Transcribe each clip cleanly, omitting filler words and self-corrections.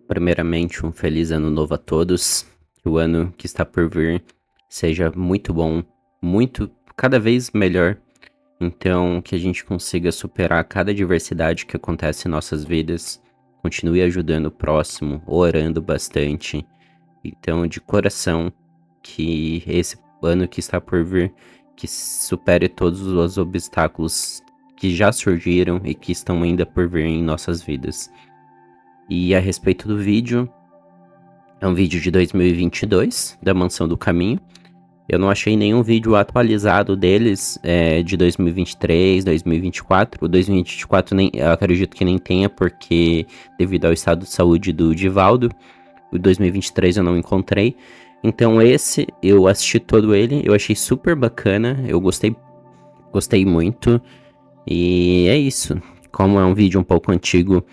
Primeiramente, um feliz ano novo a todos. Que o ano que está por vir seja muito bom, cada vez melhor. Então, que a gente consiga superar cada adversidade que acontece em nossas vidas. Continue ajudando o próximo, orando bastante. Então, de coração, que esse ano que está por vir, que supere todos os obstáculos que já surgiram e que estão ainda por vir em nossas vidas. E a respeito do vídeo, é um vídeo de 2022, da Mansão do Caminho. Eu não achei nenhum vídeo atualizado deles de 2023, 2024. O 2024 eu acredito que nem tenha, porque devido ao estado de saúde do Divaldo. O 2023 eu não encontrei. Então esse, eu assisti todo ele, eu achei super bacana, eu gostei muito. E é isso. Como é um vídeo um pouco antigo,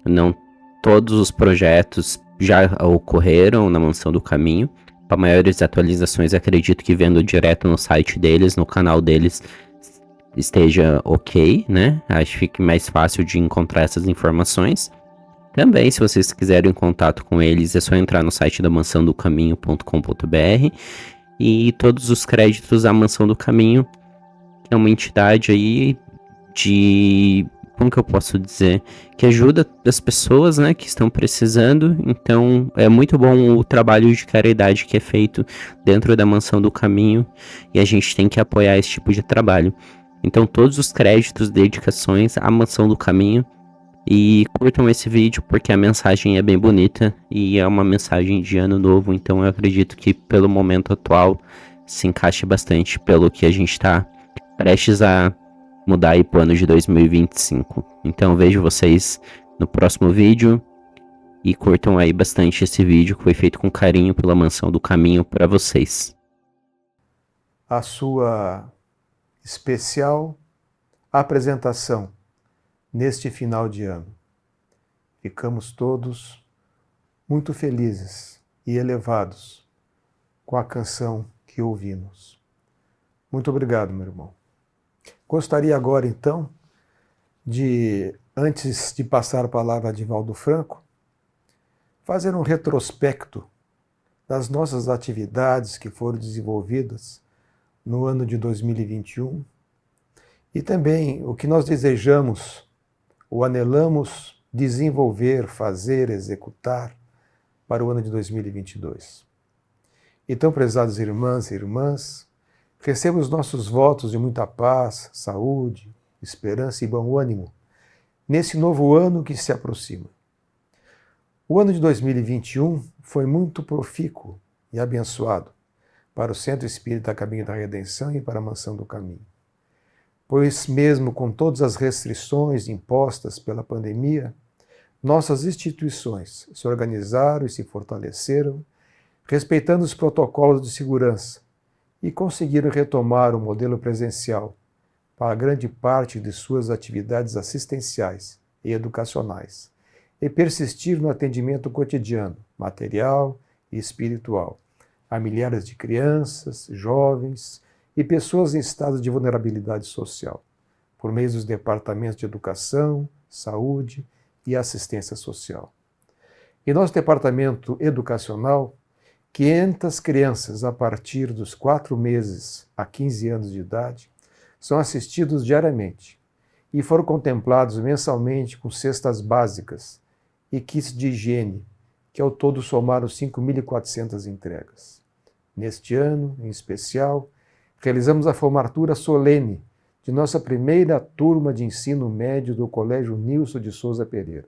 não todos os projetos já ocorreram na Mansão do Caminho. Para maiores atualizações, acredito que vendo direto no site deles, no canal deles, esteja ok, né? Acho que fique mais fácil de encontrar essas informações. Também, se vocês quiserem contato com eles, é só entrar no site da mansãodocaminho.com.br e todos os créditos à Mansão do Caminho, que é uma entidade aí de, como que eu posso dizer, que ajuda as pessoas, né, que estão precisando. Então é muito bom o trabalho de caridade que é feito dentro da Mansão do Caminho, e a gente tem que apoiar esse tipo de trabalho. Então todos os créditos, dedicações à Mansão do Caminho. E curtam esse vídeo porque a mensagem é bem bonita e é uma mensagem de ano novo, então eu acredito que pelo momento atual se encaixe bastante pelo que a gente está prestes a mudar aí pro ano de 2025. Então vejo vocês no próximo vídeo e curtam aí bastante esse vídeo que foi feito com carinho pela Mansão do Caminho para vocês. A sua especial apresentação neste final de ano. Ficamos todos muito felizes e elevados com a canção que ouvimos. Muito obrigado, meu irmão. Gostaria agora, então, antes de passar a palavra a Divaldo Franco, fazer um retrospecto das nossas atividades que foram desenvolvidas no ano de 2021 e também o que nós desejamos ou anelamos desenvolver, fazer, executar para o ano de 2022. Então, prezados irmãs e irmãs, receba os nossos votos de muita paz, saúde, esperança e bom ânimo nesse novo ano que se aproxima. O ano de 2021 foi muito profícuo e abençoado para o Centro Espírita Caminho da Redenção e para a Mansão do Caminho. Pois mesmo com todas as restrições impostas pela pandemia, nossas instituições se organizaram e se fortaleceram, respeitando os protocolos de segurança, e conseguiram retomar o modelo presencial para grande parte de suas atividades assistenciais e educacionais, e persistir no atendimento cotidiano, material e espiritual, a milhares de crianças, jovens e pessoas em estado de vulnerabilidade social, por meio dos departamentos de educação, saúde e assistência social. Em nosso departamento educacional, 500 crianças a partir dos 4 meses a 15 anos de idade são assistidos diariamente e foram contemplados mensalmente com cestas básicas e kits de higiene, que ao todo somaram 5.400 entregas. Neste ano, em especial, realizamos a formatura solene de nossa primeira turma de ensino médio do Colégio Nilson de Souza Pereira,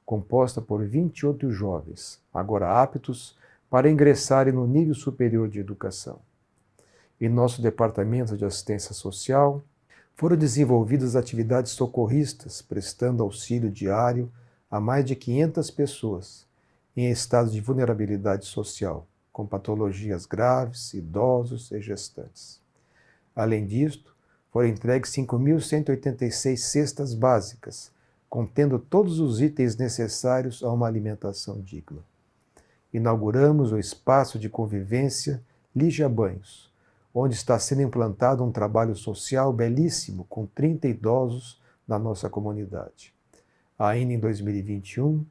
composta por 28 jovens, agora aptos para ingressarem no nível superior de educação. Em nosso departamento de assistência social, foram desenvolvidas atividades socorristas, prestando auxílio diário a mais de 500 pessoas em estado de vulnerabilidade social, com patologias graves, idosos e gestantes. Além disto, foram entregues 5.186 cestas básicas, contendo todos os itens necessários a uma alimentação digna. Inauguramos o espaço de convivência Lígia Banhos, onde está sendo implantado um trabalho social belíssimo com 30 idosos na nossa comunidade. Ainda em 2021,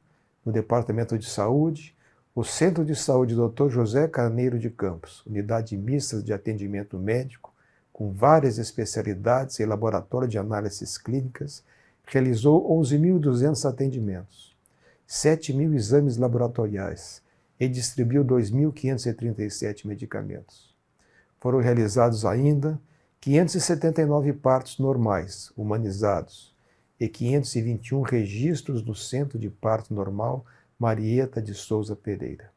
No Departamento de Saúde, o Centro de Saúde Dr. José Carneiro de Campos, unidade mista de atendimento médico, com várias especialidades e laboratório de análises clínicas, realizou 11.200 atendimentos, 7.000 exames laboratoriais e distribuiu 2.537 medicamentos. Foram realizados ainda 579 partos normais, humanizados, e 521 registros do Centro de Parto Normal Marieta de Souza Pereira.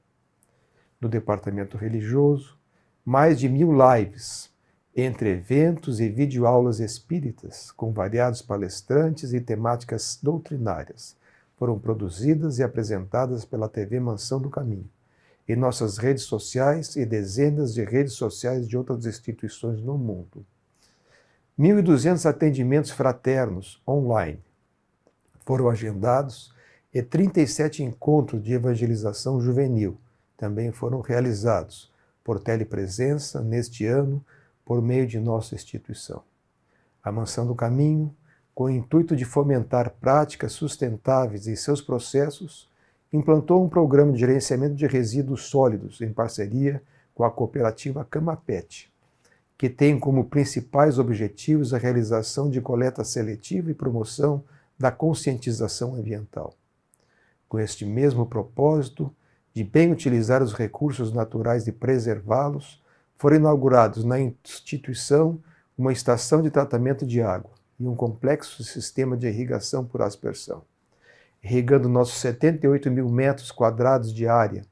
No departamento religioso, mais de 1.000 lives, entre eventos e videoaulas espíritas, com variados palestrantes e temáticas doutrinárias, foram produzidas e apresentadas pela TV Mansão do Caminho, em nossas redes sociais e dezenas de redes sociais de outras instituições no mundo. 1.200 atendimentos fraternos online foram agendados e 37 encontros de evangelização juvenil também foram realizados por telepresença neste ano por meio de nossa instituição. A Mansão do Caminho, com o intuito de fomentar práticas sustentáveis em seus processos, implantou um programa de gerenciamento de resíduos sólidos em parceria com a cooperativa Camapet, que tem como principais objetivos a realização de coleta seletiva e promoção da conscientização ambiental. Com este mesmo propósito de bem utilizar os recursos naturais e preservá-los, foram inaugurados na instituição uma estação de tratamento de água e um complexo sistema de irrigação por aspersão, irrigando nossos 78.000 metros quadrados de área,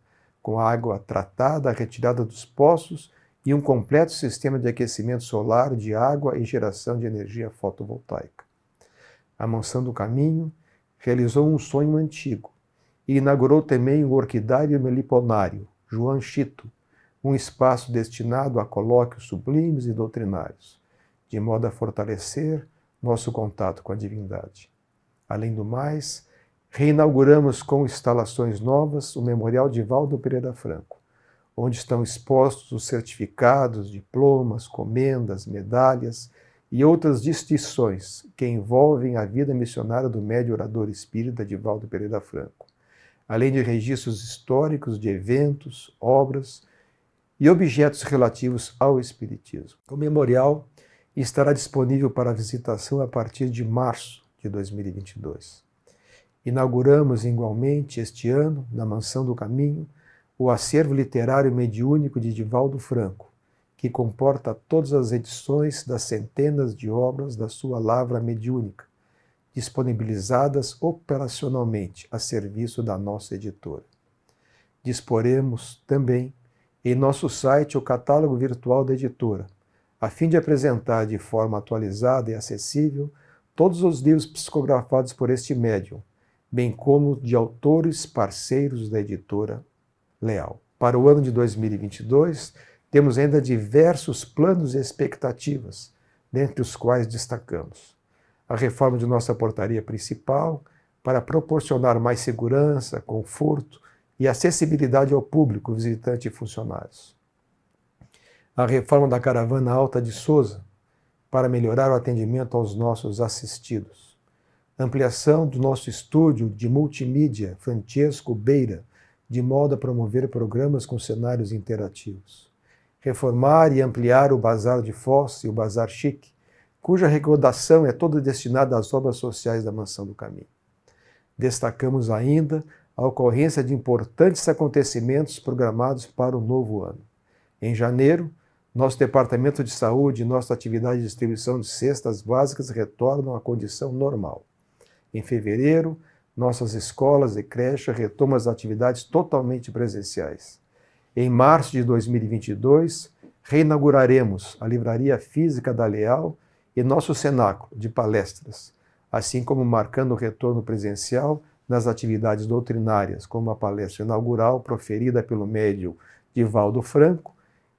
com água tratada, retirada dos poços e um completo sistema de aquecimento solar, de água e geração de energia fotovoltaica. A Mansão do Caminho realizou um sonho antigo e inaugurou também o Orquidário Meliponário, João Chito, um espaço destinado a colóquios sublimes e doutrinários, de modo a fortalecer nosso contato com a divindade. Além do mais, reinauguramos com instalações novas o Memorial Divaldo Pereira Franco, onde estão expostos os certificados, diplomas, comendas, medalhas e outras distinções que envolvem a vida missionária do médio orador espírita Divaldo Pereira Franco, além de registros históricos de eventos, obras e objetos relativos ao Espiritismo. O memorial estará disponível para visitação a partir de março de 2022. Inauguramos igualmente este ano, na Mansão do Caminho, o acervo literário mediúnico de Divaldo Franco, que comporta todas as edições das centenas de obras da sua lavra mediúnica, disponibilizadas operacionalmente a serviço da nossa editora. Disporemos também em nosso site o catálogo virtual da editora, a fim de apresentar de forma atualizada e acessível todos os livros psicografados por este médium, bem como de autores parceiros da editora Leal. Para o ano de 2022, temos ainda diversos planos e expectativas, dentre os quais destacamos a reforma de nossa portaria principal para proporcionar mais segurança, conforto e acessibilidade ao público, visitante e funcionários. A reforma da caravana Alta de Souza para melhorar o atendimento aos nossos assistidos. Ampliação do nosso estúdio de multimídia Francesco Beira, de modo a promover programas com cenários interativos. Reformar e ampliar o Bazar de Foz e o Bazar Chique, cuja arrecadação é toda destinada às obras sociais da Mansão do Caminho. Destacamos ainda a ocorrência de importantes acontecimentos programados para o novo ano. Em janeiro, nosso Departamento de Saúde e nossa atividade de distribuição de cestas básicas retornam à condição normal. Em fevereiro, nossas escolas e creches retomam as atividades totalmente presenciais. Em março de 2022, reinauguraremos a Livraria Física da Leal e nosso cenáculo de palestras, assim como marcando o retorno presencial nas atividades doutrinárias, como a palestra inaugural proferida pelo médium Divaldo Franco,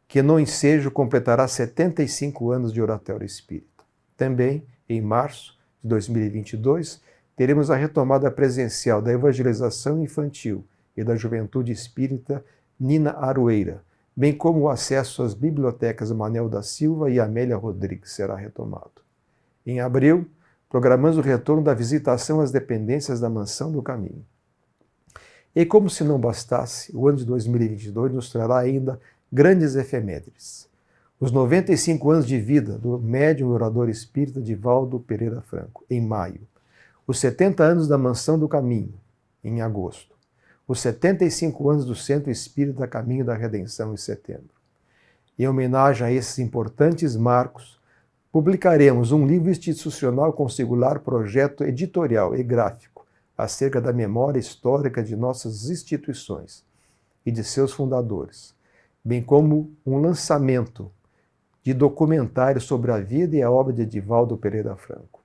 que no ensejo completará 75 anos de oratório espírita. Também, em março de 2022, teremos a retomada presencial da evangelização infantil e da juventude espírita Nina Aroeira, bem como o acesso às bibliotecas Manel da Silva e Amélia Rodrigues será retomado. Em abril, programamos o retorno da visitação às dependências da Mansão do Caminho. E como se não bastasse, o ano de 2022 nos trará ainda grandes efemérides. Os 95 anos de vida do médium e orador espírita Divaldo Pereira Franco, em maio. Os 70 anos da Mansão do Caminho, em agosto. Os 75 anos do Centro Espírita Caminho da Redenção, em setembro. Em homenagem a esses importantes marcos, publicaremos um livro institucional com singular projeto editorial e gráfico acerca da memória histórica de nossas instituições e de seus fundadores, bem como um lançamento de documentário sobre a vida e a obra de Divaldo Pereira Franco.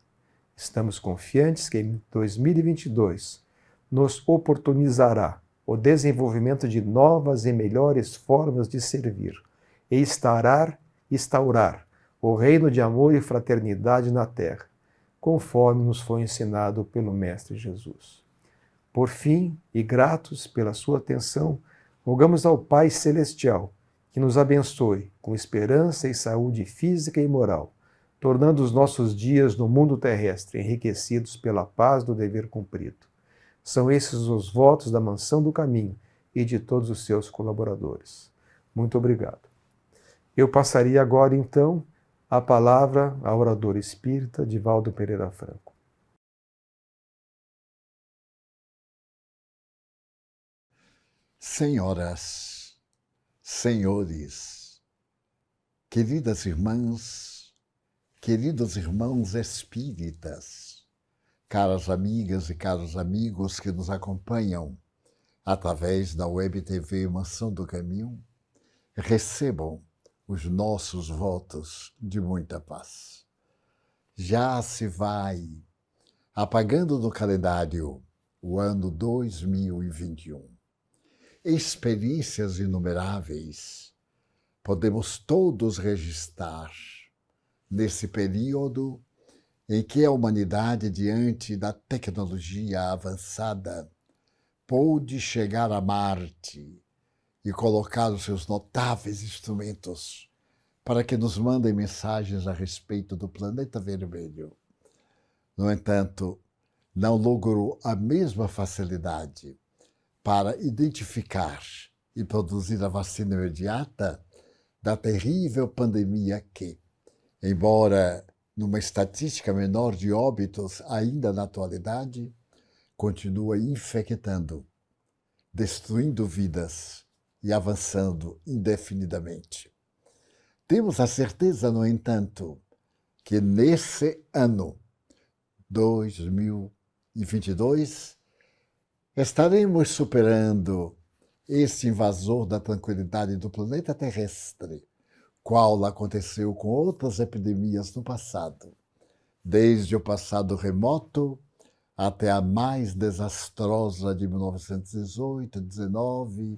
Estamos confiantes que em 2022 nos oportunizará o desenvolvimento de novas e melhores formas de servir e instaurar o reino de amor e fraternidade na terra, conforme nos foi ensinado pelo Mestre Jesus. Por fim, e gratos pela sua atenção, rogamos ao Pai Celestial que nos abençoe com esperança e saúde física e moral, tornando os nossos dias no mundo terrestre enriquecidos pela paz do dever cumprido. São esses os votos da Mansão do Caminho e de todos os seus colaboradores. Muito obrigado. Eu passaria agora, então, a palavra ao orador espírita Divaldo Pereira Franco. Senhoras, senhores, queridas irmãs, queridos irmãos espíritas, caras amigas e caros amigos que nos acompanham através da Web TV Mansão do Caminho, recebam os nossos votos de muita paz. Já se vai apagando do calendário o ano 2021. Experiências inumeráveis podemos todos registrar nesse período em que a humanidade, diante da tecnologia avançada, pôde chegar a Marte e colocar os seus notáveis instrumentos para que nos mandem mensagens a respeito do planeta vermelho. No entanto, não logrou a mesma facilidade para identificar e produzir a vacina imediata da terrível pandemia que, embora numa estatística menor de óbitos ainda na atualidade, continua infectando, destruindo vidas e avançando indefinidamente. Temos a certeza, no entanto, que nesse ano 2022 estaremos superando esse invasor da tranquilidade do planeta terrestre, qual aconteceu com outras epidemias no passado, desde o passado remoto até a mais desastrosa de 1918, 19,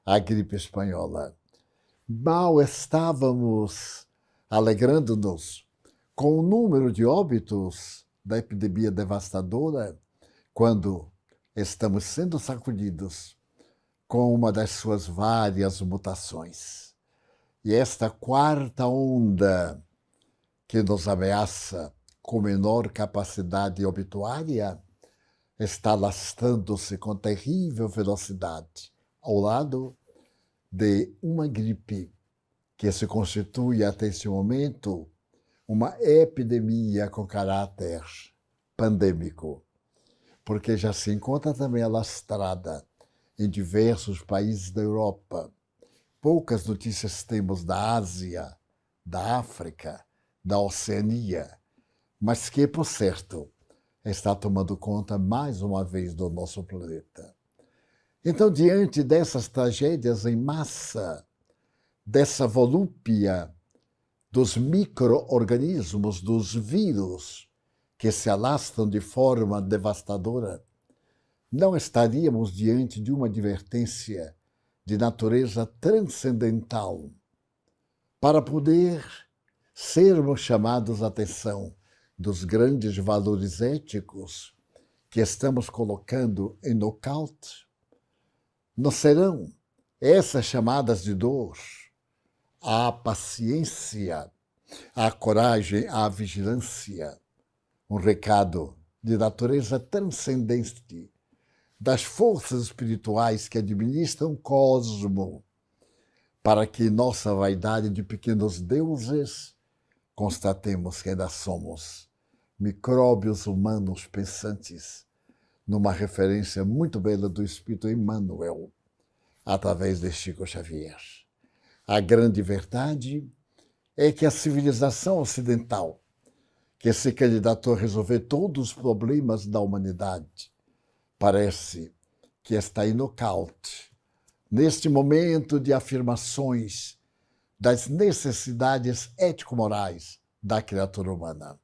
a gripe espanhola. Mal estávamos alegrando-nos com o número de óbitos da epidemia devastadora, quando estamos sendo sacudidos com uma das suas várias mutações. E esta quarta onda que nos ameaça com menor capacidade obituária está lastrando-se com terrível velocidade ao lado de uma gripe que se constitui até esse momento uma epidemia com caráter pandêmico, porque já se encontra também alastrada em diversos países da Europa. Poucas notícias temos da Ásia, da África, da Oceania, mas que, por certo, está tomando conta mais uma vez do nosso planeta. Então, diante dessas tragédias em massa, dessa volúpia dos micro-organismos, dos vírus que se alastram de forma devastadora, não estaríamos diante de uma advertência de natureza transcendental para poder sermos chamados a atenção dos grandes valores éticos que estamos colocando em nocaute? Não serão essas chamadas de dor, a paciência, a coragem, a vigilância, um recado de natureza transcendente, das forças espirituais que administram o cosmo, para que nossa vaidade de pequenos deuses constatemos que ainda somos micróbios humanos pensantes, numa referência muito bela do Espírito Emmanuel, através de Chico Xavier. A grande verdade é que a civilização ocidental, que se candidatou a resolver todos os problemas da humanidade, parece que está em nocaute, neste momento de afirmações das necessidades ético-morais da criatura humana.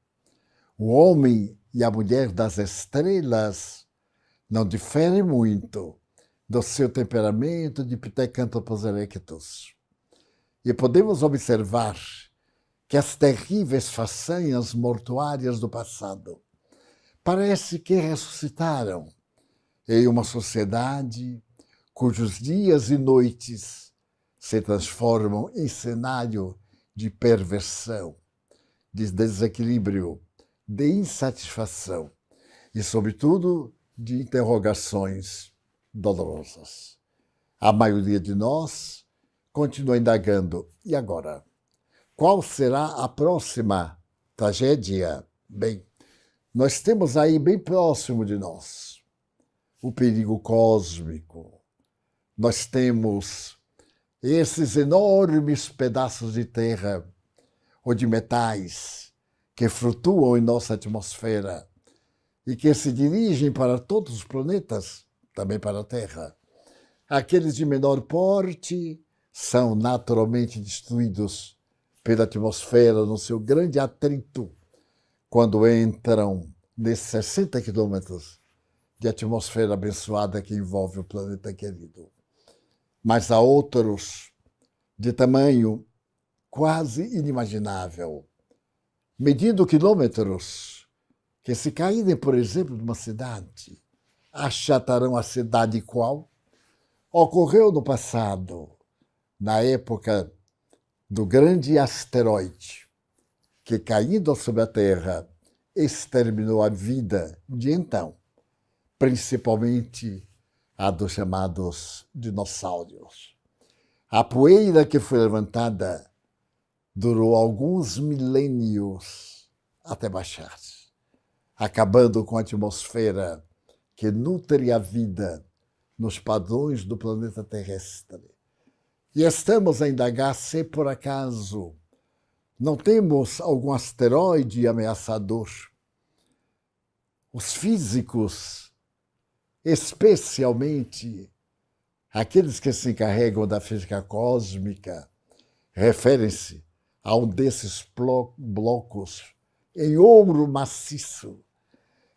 O homem e a mulher das estrelas não diferem muito do seu temperamento de Pithecanthropus erectus. E podemos observar que as terríveis façanhas mortuárias do passado parece que ressuscitaram em uma sociedade cujos dias e noites se transformam em cenário de perversão, de desequilíbrio, de insatisfação e, sobretudo, de interrogações dolorosas. A maioria de nós continua indagando: e agora? Qual será a próxima tragédia? Bem, nós temos aí bem próximo de nós o perigo cósmico. Nós temos esses enormes pedaços de terra ou de metais que flutuam em nossa atmosfera e que se dirigem para todos os planetas, também para a Terra. Aqueles de menor porte são naturalmente destruídos pela atmosfera no seu grande atrito quando entram nesses 60 quilômetros de atmosfera abençoada que envolve o planeta querido. Mas há outros de tamanho quase inimaginável, medindo quilômetros, que se caírem, por exemplo, de uma cidade, achatarão a cidade qual? Ocorreu no passado, na época do grande asteroide, que caindo sobre a Terra, exterminou a vida de então, principalmente a dos chamados dinossauros. A poeira que foi levantada durou alguns milênios até baixar, acabando com a atmosfera que nutre a vida nos padrões do planeta terrestre. E estamos a indagar se, por acaso, não temos algum asteroide ameaçador. Os físicos, especialmente aqueles que se encarregam da física cósmica, referem-se a um desses blocos em ouro maciço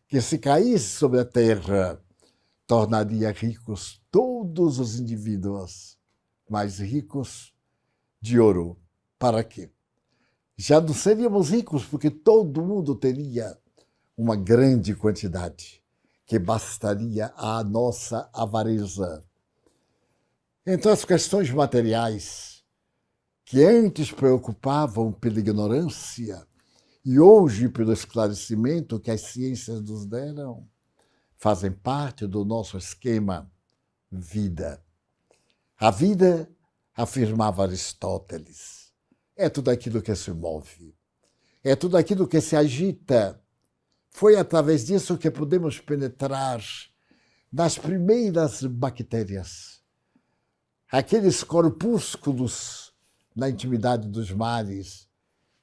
que, se caísse sobre a Terra, tornaria ricos todos os indivíduos, mais ricos de ouro. Para quê? Já não seríamos ricos porque todo mundo teria uma grande quantidade que bastaria à nossa avareza. Então, as questões materiais, que antes preocupavam pela ignorância e hoje pelo esclarecimento que as ciências nos deram, fazem parte do nosso esquema vida. A vida, afirmava Aristóteles, é tudo aquilo que se move, é tudo aquilo que se agita. Foi através disso que podemos penetrar nas primeiras bactérias, aqueles corpúsculos na intimidade dos mares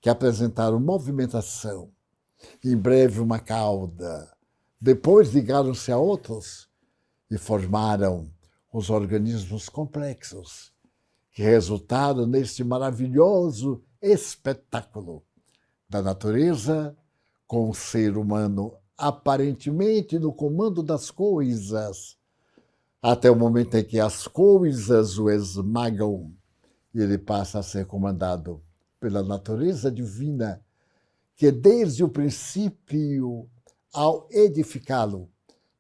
que apresentaram movimentação, em breve uma cauda, depois ligaram-se a outros e formaram os organismos complexos que resultaram neste maravilhoso espetáculo da natureza com o ser humano aparentemente no comando das coisas, até o momento em que as coisas o esmagam e ele passa a ser comandado pela natureza divina, que desde o princípio, ao edificá-lo,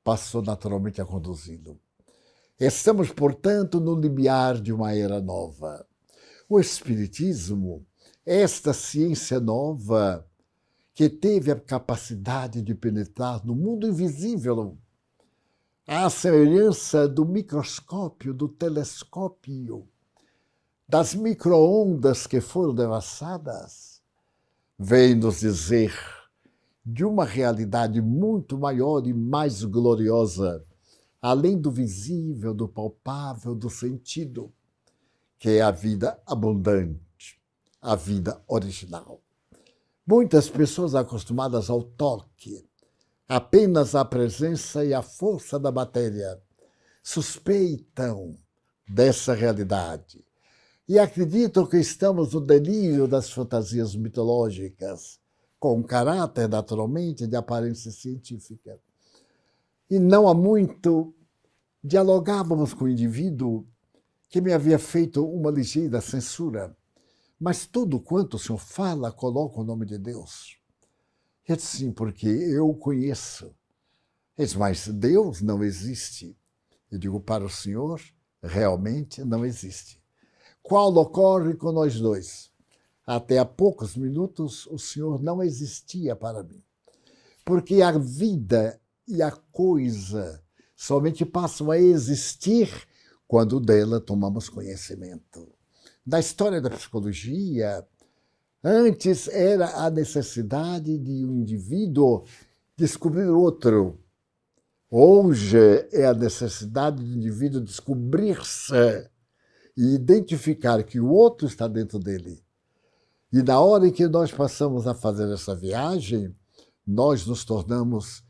passou naturalmente a conduzi-lo. Estamos, portanto, no limiar de uma era nova. O Espiritismo, esta ciência nova, que teve a capacidade de penetrar no mundo invisível, à semelhança do microscópio, do telescópio, das micro-ondas que foram devassadas, vem nos dizer de uma realidade muito maior e mais gloriosa, além do visível, do palpável, do sentido, que é a vida abundante, a vida original. Muitas pessoas acostumadas ao toque, apenas à presença e à força da matéria, suspeitam dessa realidade e acreditam que estamos no delírio das fantasias mitológicas, com caráter, naturalmente, de aparência científica. E não há muito dialogávamos com o indivíduo que me havia feito uma ligeira censura. Mas tudo quanto o senhor fala, coloca o nome de Deus. Eu disse sim, porque eu o conheço. Ele disse, mas Deus não existe. Eu digo, para o senhor, realmente não existe. Qual ocorre com nós dois? Até há poucos minutos, o senhor não existia para mim. Porque a vida e a coisa somente passam a existir quando dela tomamos conhecimento. Da história da psicologia, antes era a necessidade de um indivíduo descobrir outro. Hoje é a necessidade do indivíduo descobrir-se e identificar que o outro está dentro dele. E na hora em que nós passamos a fazer essa viagem, nós nos tornamos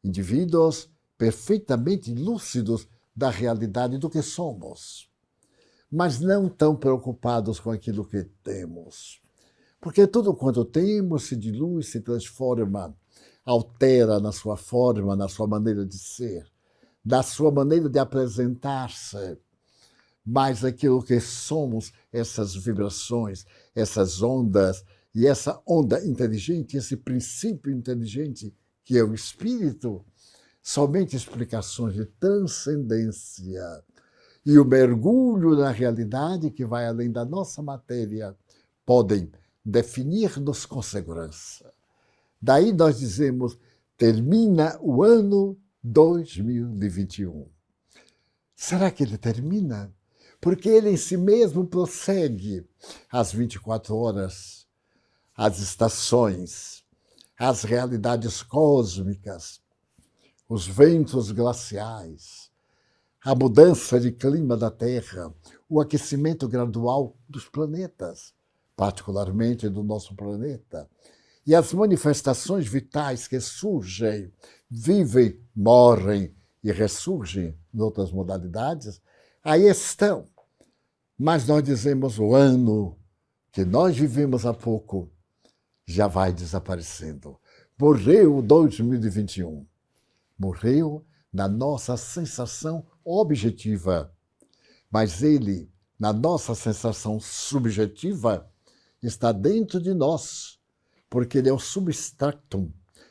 indivíduos perfeitamente lúcidos da realidade do que somos, mas não tão preocupados com aquilo que temos. Porque tudo quanto temos se dilui, se transforma, altera na sua forma, na sua maneira de ser, na sua maneira de apresentar-se. Mas aquilo que somos, essas vibrações, essas ondas, e essa onda inteligente, esse princípio inteligente que é o espírito, somente explicações de transcendência e o mergulho na realidade que vai além da nossa matéria podem definir-nos com segurança. Daí nós dizemos, termina o ano 2021. Será que ele termina? Porque ele em si mesmo prossegue as 24 horas, as estações, as realidades cósmicas, os ventos glaciais, a mudança de clima da Terra, o aquecimento gradual dos planetas, particularmente do nosso planeta, e as manifestações vitais que surgem, vivem, morrem e ressurgem em outras modalidades, aí estão. Mas nós dizemos o ano que nós vivemos há pouco já vai desaparecendo. Morreu 2021. Morreu na nossa sensação objetiva. Mas ele, na nossa sensação subjetiva, está dentro de nós, porque ele é o substratum,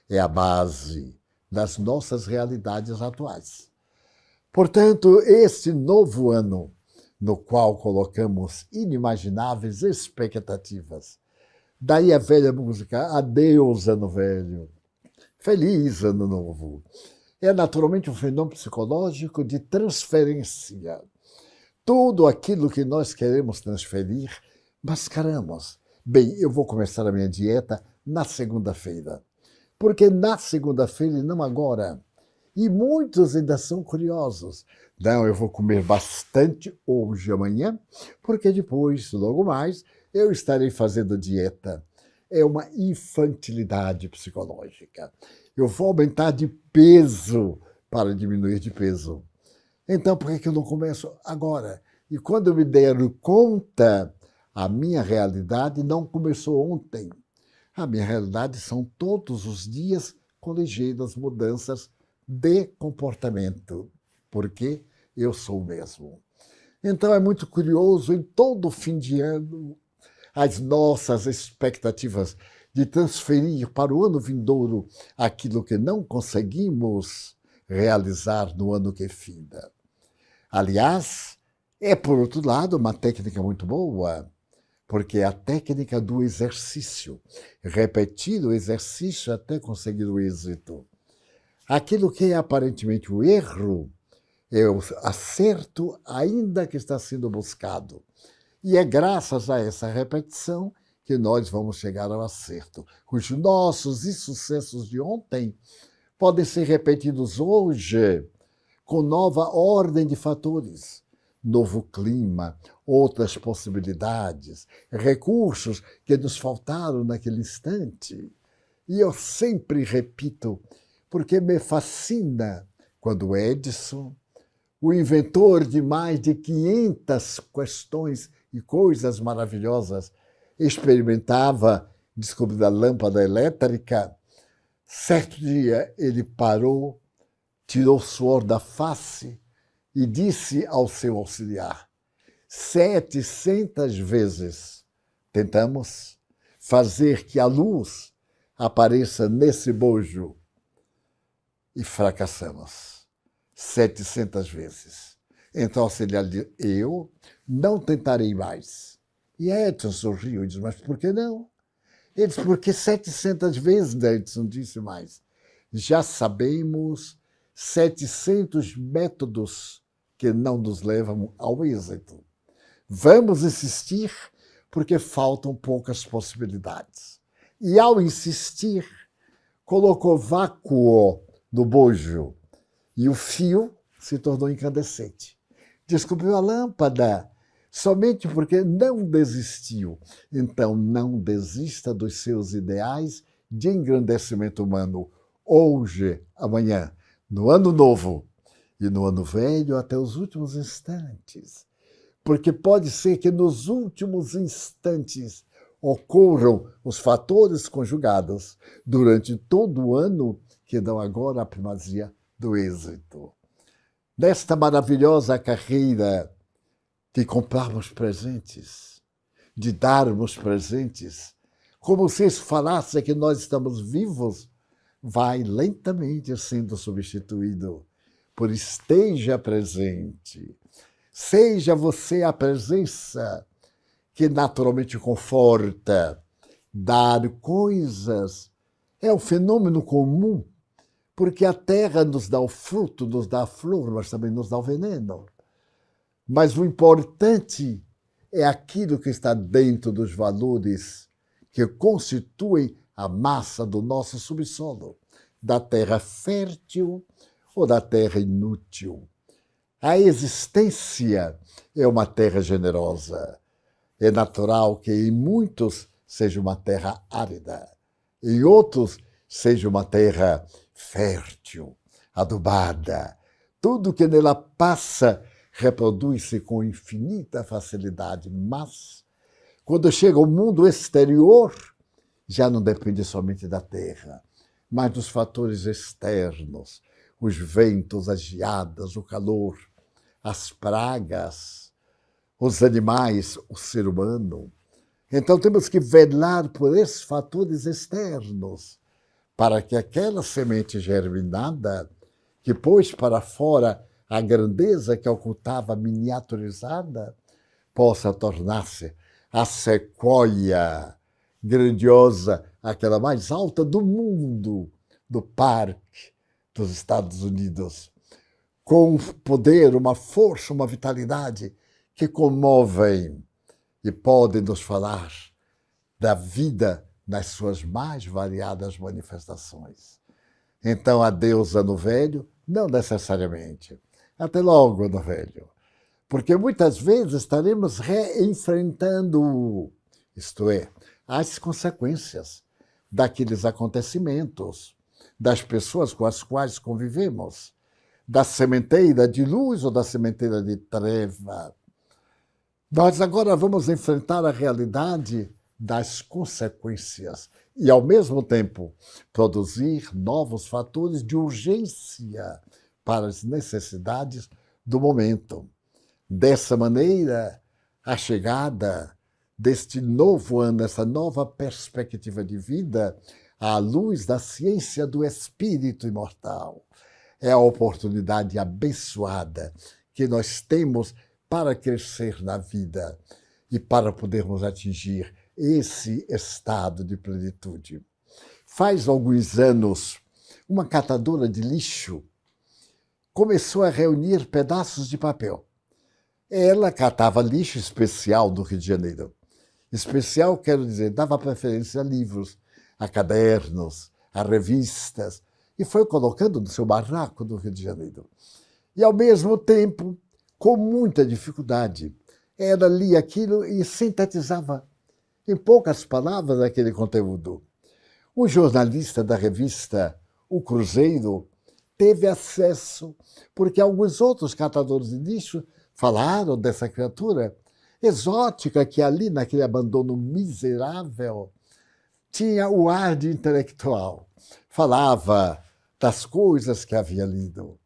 é a base das nossas realidades atuais. Portanto, este novo ano, no qual colocamos inimagináveis expectativas, daí a velha música, adeus ano velho, feliz ano novo, é naturalmente um fenômeno psicológico de transferência. Tudo aquilo que nós queremos transferir, mascaramos. Bem, eu vou começar a minha dieta na segunda-feira, porque na segunda-feira e não agora. E muitos ainda são curiosos. Não, eu vou comer bastante hoje e amanhã, porque depois, logo mais, eu estarei fazendo dieta. É uma infantilidade psicológica. Eu vou aumentar de peso para diminuir de peso. Então, por que eu não começo agora? E quando eu me der conta, a minha realidade não começou ontem. A minha realidade são todos os dias com ligeiras mudanças de comportamento, porque eu sou o mesmo. Então é muito curioso, em todo fim de ano, as nossas expectativas de transferir para o ano vindouro aquilo que não conseguimos realizar no ano que finda. Aliás, é, por outro lado, uma técnica muito boa, porque é a técnica do exercício, repetir o exercício até conseguir o êxito. Aquilo que é aparentemente o erro, É o acerto ainda que está sendo buscado. E é graças a essa repetição que nós vamos chegar ao acerto. Os nossos insucessos de ontem podem ser repetidos hoje com nova ordem de fatores, novo clima, outras possibilidades, recursos que nos faltaram naquele instante. E eu sempre repito, porque me fascina quando Edison, o inventor de mais de 500 questões e coisas maravilhosas, experimentava, descobrindo a lâmpada elétrica, certo dia ele parou, tirou o suor da face e disse ao seu auxiliar: 700 vezes tentamos fazer que a luz apareça nesse bojo e fracassamos 700 vezes. Então, auxiliar disse: eu não tentarei mais. E Edson sorriu e disse: mas por que não? Ele disse: porque 700 vezes, Edson disse mais. Já sabemos 700 métodos que não nos levam ao êxito. Vamos insistir porque faltam poucas possibilidades. E ao insistir, colocou vácuo no bojo e o fio se tornou incandescente. Descobriu a lâmpada somente porque não desistiu. Então, não desista dos seus ideais de engrandecimento humano hoje, amanhã, no ano novo e no ano velho até os últimos instantes. Porque pode ser que nos últimos instantes ocorram os fatores conjugados durante todo o ano que dão agora a primazia do êxito. Nesta maravilhosa carreira de comprarmos presentes, de darmos presentes, como se isso falasse que nós estamos vivos, vai lentamente sendo substituído por esteja presente. Seja você a presença que naturalmente conforta. Dar coisas é um fenômeno comum, porque a terra nos dá o fruto, nos dá a flor, mas também nos dá o veneno. Mas o importante é aquilo que está dentro dos valores que constituem a massa do nosso subsolo, da terra fértil ou da terra inútil. A existência é uma terra generosa. É natural que em muitos seja uma terra árida, em outros seja uma terra fértil, adubada. Tudo que nela passa reproduz-se com infinita facilidade, mas quando chega ao mundo exterior, já não depende somente da terra, mas dos fatores externos, os ventos, as geadas, o calor, as pragas, os animais, o ser humano. Então temos que velar por esses fatores externos para que aquela semente germinada, que pôs para fora a grandeza que ocultava miniaturizada, possa tornar-se a sequoia grandiosa, aquela mais alta do mundo, do parque dos Estados Unidos, com um poder, uma força, uma vitalidade que comovem e podem nos falar da vida nas suas mais variadas manifestações. Então, adeus, ano velho? Não necessariamente. Até logo, ano velho. Porque muitas vezes estaremos reenfrentando, isto é, as consequências daqueles acontecimentos, das pessoas com as quais convivemos, da sementeira de luz ou da sementeira de treva. Nós agora vamos enfrentar a realidade das consequências e, ao mesmo tempo, produzir novos fatores de urgência para as necessidades do momento. Dessa maneira, a chegada deste novo ano, essa nova perspectiva de vida, à luz da ciência do espírito imortal, é a oportunidade abençoada que nós temos para crescer na vida e para podermos atingir esse estado de plenitude. Faz alguns anos, uma catadora de lixo começou a reunir pedaços de papel. Ela catava lixo especial do Rio de Janeiro. Especial, quero dizer, dava preferência a livros, a cadernos, a revistas, e foi colocando no seu barraco do Rio de Janeiro. E, ao mesmo tempo, com muita dificuldade, ela lia aquilo e sintetizava, em poucas palavras, aquele conteúdo. Um jornalista da revista O Cruzeiro teve acesso, porque alguns outros catadores de lixo falaram dessa criatura exótica que ali, naquele abandono miserável, tinha o ar de intelectual. Falava das coisas que havia lido.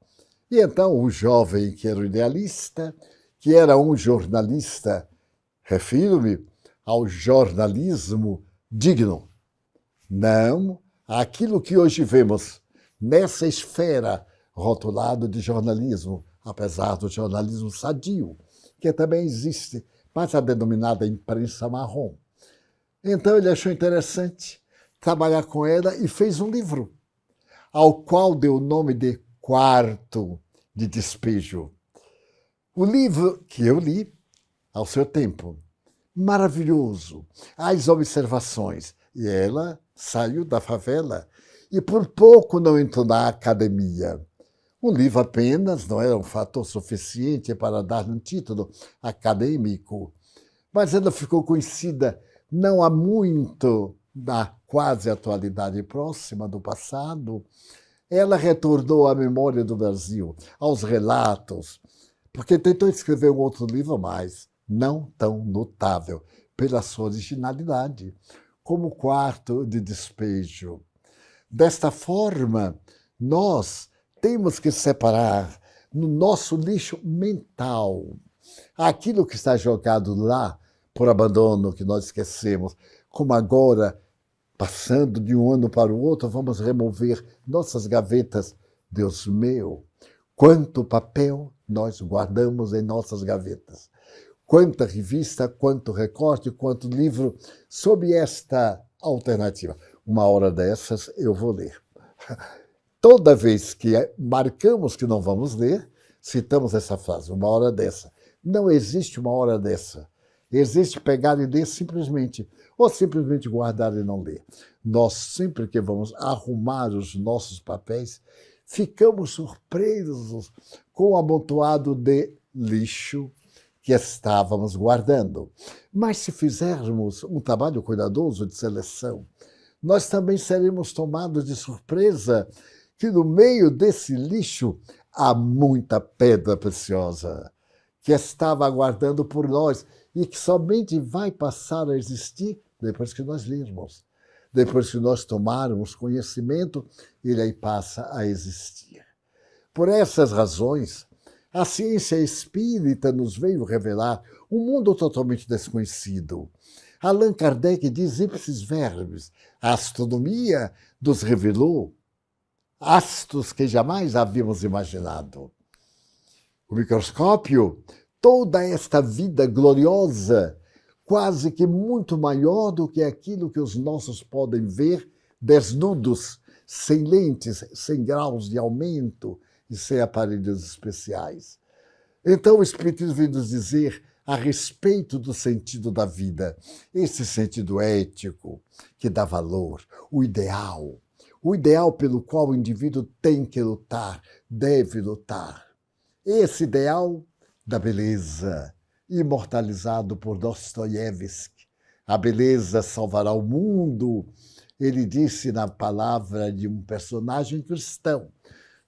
E então o jovem que era o idealista, que era um jornalista, refiro-me ao jornalismo digno, não aquilo que hoje vemos nessa esfera rotulado de jornalismo, apesar do jornalismo sadio, que também existe, mas a denominada imprensa marrom. Então ele achou interessante trabalhar com ela e fez um livro, ao qual deu o nome de Quarto de Despejo. O livro que eu li ao seu tempo, maravilhoso, as observações, e ela saiu da favela e por pouco não entrou na academia. Um livro apenas não era um fator suficiente para dar um título acadêmico, mas ela ficou conhecida não há muito, na quase atualidade próxima do passado. Ela retornou à memória do Brasil, aos relatos, porque tentou escrever um outro livro mais, não tão notável, pela sua originalidade, como Quarto de Despejo. Desta forma, nós temos que separar no nosso lixo mental aquilo que está jogado lá por abandono, que nós esquecemos, como agora, passando de um ano para o outro, vamos remover nossas gavetas. Deus meu, quanto papel nós guardamos em nossas gavetas. Quanta revista, quanto recorte, quanto livro, sob esta alternativa. Uma hora dessas eu vou ler. Toda vez que marcamos que não vamos ler, citamos essa frase, uma hora dessa. Não existe uma hora dessa. Existe pegar e ler simplesmente, ou simplesmente guardar e não ler. Nós, sempre que vamos arrumar os nossos papéis, ficamos surpresos com o amontoado de lixo que estávamos guardando. Mas se fizermos um trabalho cuidadoso de seleção, nós também seremos tomados de surpresa que no meio desse lixo há muita pedra preciosa que estava aguardando por nós e que somente vai passar a existir depois que nós lermos. Depois que nós tomarmos conhecimento, ele aí passa a existir. Por essas razões, a ciência espírita nos veio revelar um mundo totalmente desconhecido. Allan Kardec diz ipsis verbis, a astronomia nos revelou astros que jamais havíamos imaginado. O microscópio, toda esta vida gloriosa, quase que muito maior do que aquilo que os nossos podem ver, desnudos, sem lentes, sem graus de aumento e sem aparelhos especiais. Então o Espiritismo vem nos dizer a respeito do sentido da vida, esse sentido ético que dá valor, o ideal pelo qual o indivíduo tem que lutar, deve lutar. Esse ideal da beleza, imortalizado por Dostoiévski. A beleza salvará o mundo, ele disse na palavra de um personagem cristão,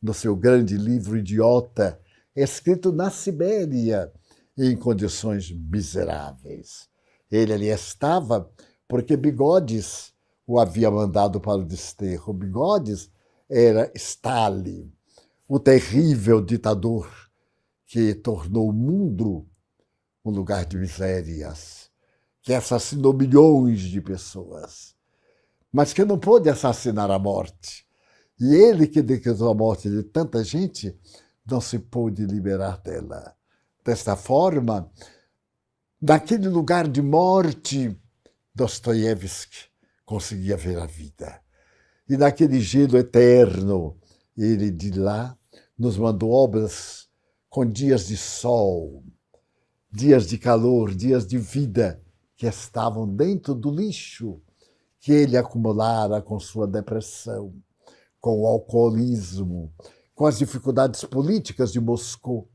no seu grande livro Idiota, escrito na Sibéria, em condições miseráveis. Ele ali estava porque Bigodes o havia mandado para o desterro. Bigodes era Stalin, o terrível ditador que tornou o mundo um lugar de misérias, que assassinou milhões de pessoas, mas que não pôde assassinar a morte. E ele que decretou a morte de tanta gente, não se pôde liberar dela. Desta forma, naquele lugar de morte, Dostoiévski conseguia ver a vida. E naquele gelo eterno, ele de lá nos mandou obras com dias de sol, dias de calor, dias de vida que estavam dentro do lixo que ele acumulara com sua depressão, com o alcoolismo, com as dificuldades políticas de Moscou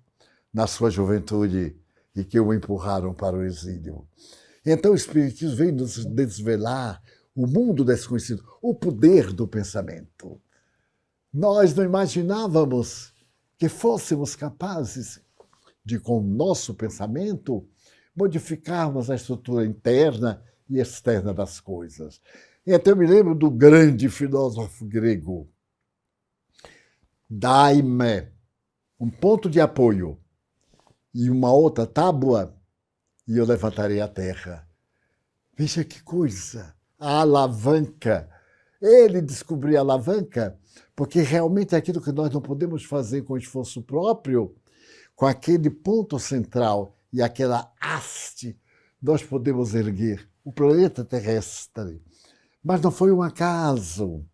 na sua juventude e que o empurraram para o exílio. Então o Espiritismo vem nos desvelar o mundo desconhecido, o poder do pensamento. Nós não imaginávamos que fôssemos capazes de, com o nosso pensamento, modificarmos a estrutura interna e externa das coisas. Então eu me lembro do grande filósofo grego, Daime, um ponto de apoio e uma outra tábua, e eu levantarei a terra. Veja que coisa! A alavanca. Ele descobriu a alavanca porque realmente é aquilo que nós não podemos fazer com esforço próprio, com aquele ponto central e aquela haste, nós podemos erguer o planeta terrestre. Mas não foi um acaso,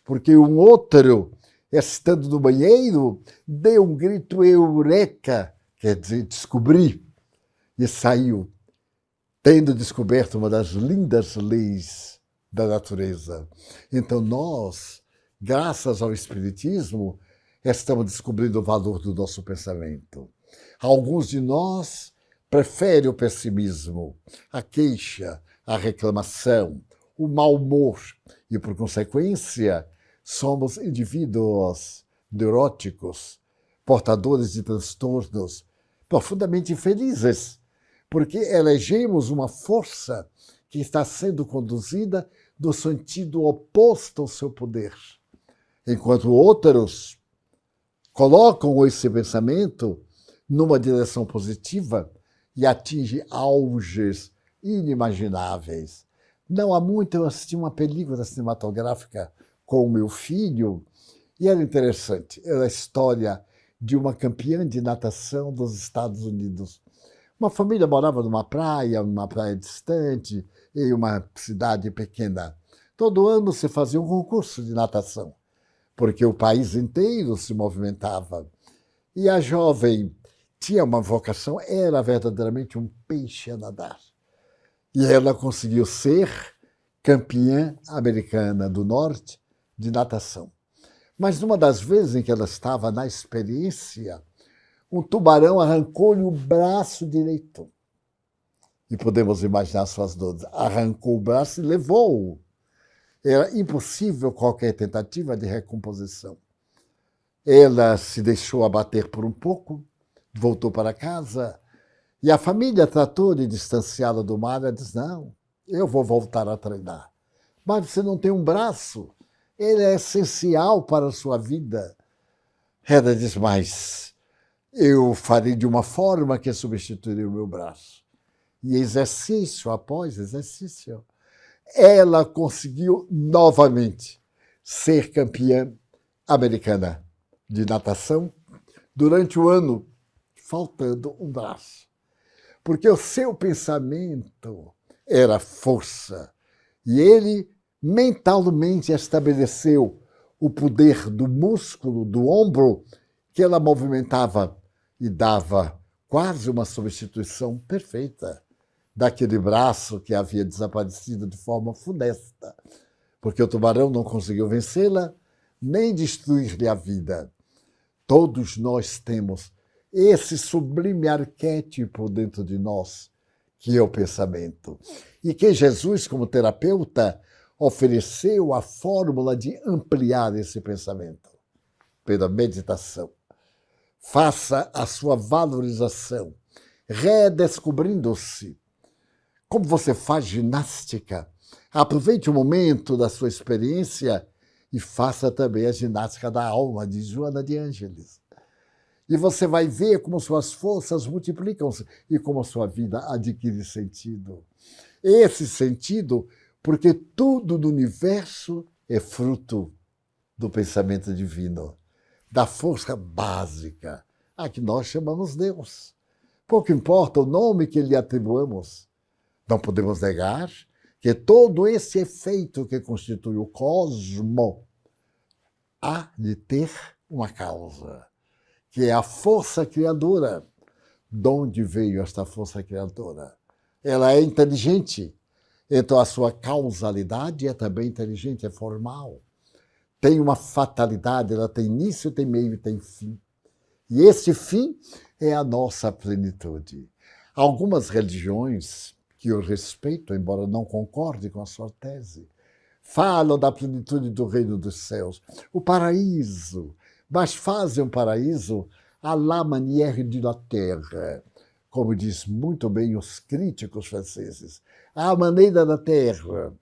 porque um outro, estando no banheiro, deu um grito eureka, quer dizer, descobri, e saiu, tendo descoberto uma das lindas leis da natureza. Então nós, graças ao Espiritismo, estamos descobrindo o valor do nosso pensamento. Alguns de nós preferem o pessimismo, a queixa, a reclamação, o mau humor e, por consequência, somos indivíduos neuróticos, portadores de transtornos profundamente infelizes, porque elegemos uma força que está sendo conduzida no sentido oposto ao seu poder, enquanto outros colocam esse pensamento numa direção positiva e atinge auges inimagináveis. Não há muito eu assisti uma película cinematográfica com o meu filho e era interessante. Era a história de uma campeã de natação dos Estados Unidos. Uma família morava numa praia distante, em uma cidade pequena. Todo ano se fazia um concurso de natação, porque o país inteiro se movimentava. E a jovem tinha uma vocação, era verdadeiramente um peixe a nadar. E ela conseguiu ser campeã americana do Norte de natação. Mas numa das vezes em que ela estava na experiência, um tubarão arrancou-lhe o braço direito. E podemos imaginar suas dores. Arrancou o braço e levou-o. Era impossível qualquer tentativa de recomposição. Ela se deixou abater por um pouco, voltou para casa, e a família tratou de distanciá-la do mar. Ela disse, não, eu vou voltar a treinar. Mas você não tem um braço, ele é essencial para a sua vida. Ela diz, mas eu farei de uma forma que substituirei o meu braço. E exercício após exercício, ela conseguiu novamente ser campeã americana de natação durante o ano, faltando um braço. Porque o seu pensamento era força. E ele mentalmente estabeleceu o poder do músculo, do ombro, que ela movimentava e dava quase uma substituição perfeita daquele braço que havia desaparecido de forma funesta, porque o tubarão não conseguiu vencê-la, nem destruir-lhe a vida. Todos nós temos esse sublime arquétipo dentro de nós, que é o pensamento. E que Jesus, como terapeuta, ofereceu a fórmula de ampliar esse pensamento pela meditação. Faça a sua valorização, redescobrindo-se. Como você faz ginástica, aproveite o momento da sua experiência e faça também a ginástica da alma, de Joana de Ângeles. E você vai ver como suas forças multiplicam-se e como a sua vida adquire sentido. Esse sentido, porque tudo no universo é fruto do pensamento divino, da força básica, a que nós chamamos Deus. Pouco importa o nome que lhe atribuamos, não podemos negar que todo esse efeito que constitui o cosmo há de ter uma causa. que é a força criadora. De onde veio esta força criadora? Ela é inteligente, então a sua causalidade é também inteligente, é formal. Tem uma fatalidade, ela tem início, tem meio e tem fim. E esse fim é a nossa plenitude. Algumas religiões, que eu respeito, embora não concorde com a sua tese, falam da plenitude do reino dos céus, o paraíso, mas fazem um paraíso à la manière de la terre, como diz muito bem os críticos franceses, à maneira da terra.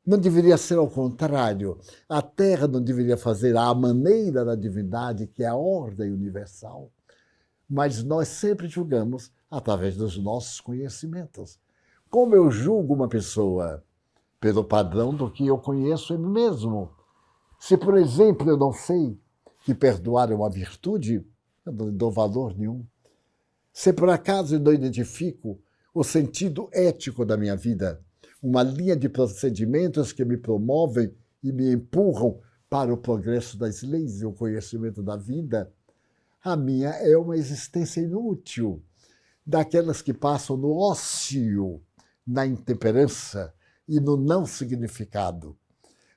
Não deveria ser ao contrário. A terra não deveria fazer à maneira da divindade, que é a ordem universal, mas nós sempre julgamos através dos nossos conhecimentos. Como eu julgo uma pessoa? Pelo padrão do que eu conheço em mim mesmo. Se, por exemplo, eu não sei que perdoar é uma virtude, eu não dou valor nenhum. Se por acaso eu não identifico o sentido ético da minha vida, uma linha de procedimentos que me promovem e me empurram para o progresso das leis e o conhecimento da vida, a minha é uma existência inútil, daquelas que passam no ócio, na intemperança e no não significado.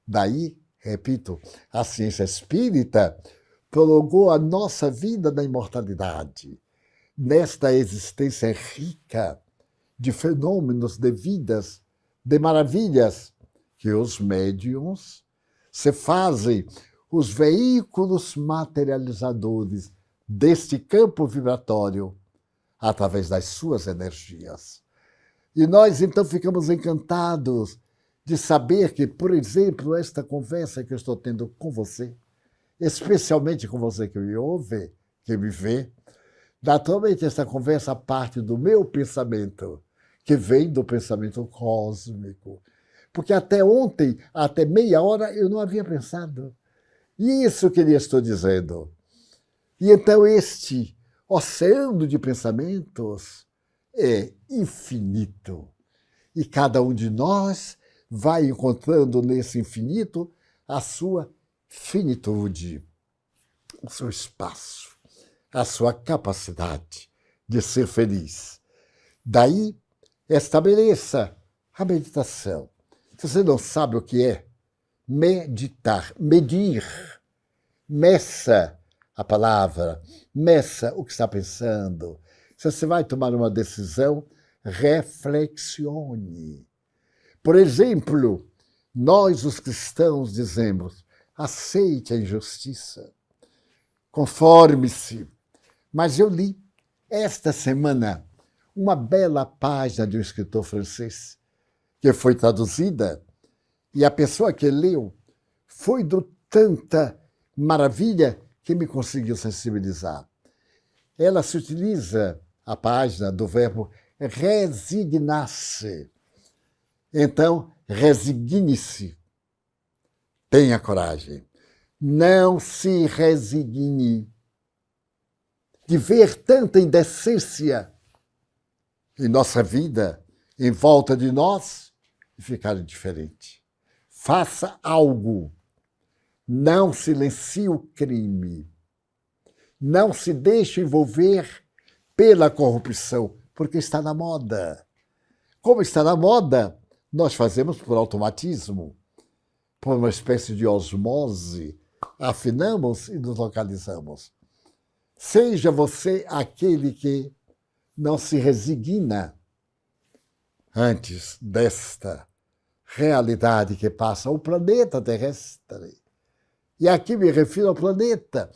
Daí, repito, a ciência espírita prolongou a nossa vida na imortalidade, nesta existência rica de fenômenos, de vidas, de maravilhas, que os médiuns se fazem os veículos materializadores deste campo vibratório através das suas energias. E nós, então, ficamos encantados de saber que, por exemplo, esta conversa que eu estou tendo com você, especialmente com você que me ouve, que me vê, naturalmente esta conversa parte do meu pensamento, que vem do pensamento cósmico. Porque até ontem, até meia hora, eu não havia pensado. Isso que lhe estou dizendo. E então este oceano de pensamentos é infinito. E cada um de nós vai encontrando nesse infinito a sua finitude, o seu espaço, a sua capacidade de ser feliz. Daí, estabeleça a meditação. Se você não sabe o que é meditar, medir, meça a palavra, meça o que está pensando. Se você vai tomar uma decisão, reflexione. Por exemplo, nós, os cristãos, dizemos, aceite a injustiça, conforme-se. Mas eu li esta semana uma bela página de um escritor francês, que foi traduzida, e a pessoa que leu foi de tanta maravilha que me conseguiu sensibilizar. Ela se utiliza, a página, do verbo resignar-se. Então, resigne-se. Tenha coragem. Não se resigne de ver tanta indecência em nossa vida, em volta de nós, e ficar indiferente. Faça algo. Não silencie o crime. Não se deixe envolver pela corrupção, porque está na moda. Como está na moda, nós fazemos por automatismo, por uma espécie de osmose, afinamos e nos localizamos. Seja você aquele que não se resigna antes desta realidade que passa o planeta terrestre. E aqui me refiro ao planeta.